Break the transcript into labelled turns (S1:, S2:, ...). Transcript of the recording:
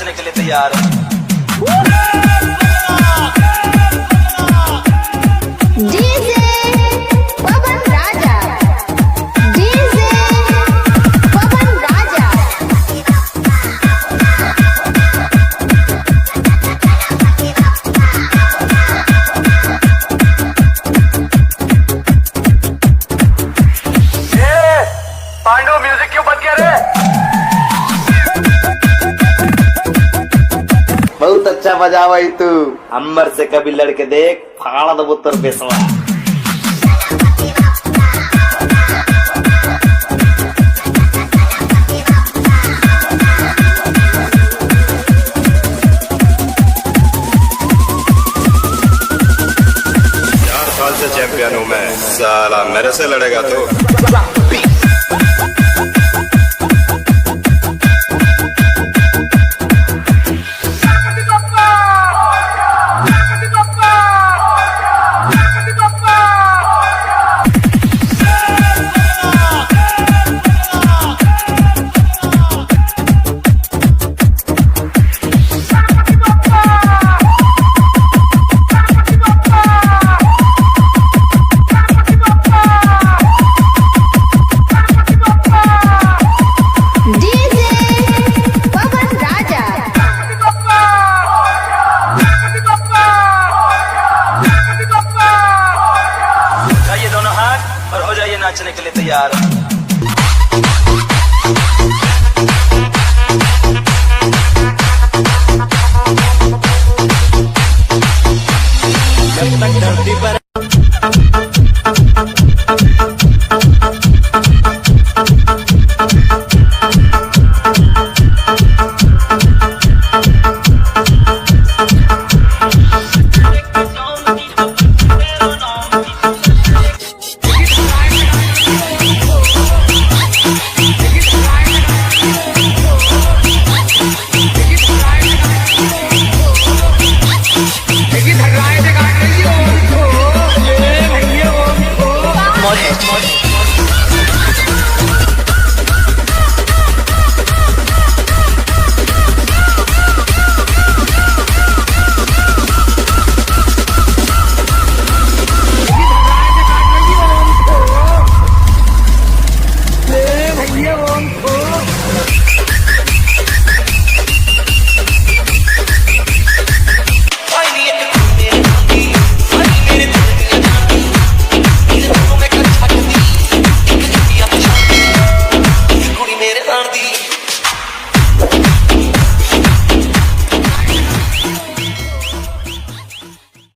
S1: बजने के लिए तैयार है।
S2: डीजे पवन राजा, डीजे पवन राजा।
S1: पांडु म्यूजिक क्यों बंद किया रे?
S3: बहुत अच्छा बजा भाई तू। अम्बर से कभी लड़के देख, फाड़ा दबो तर बेसवा।
S4: साल से चैंपियन हूँ मैं, साला मेरे से लड़ेगा तो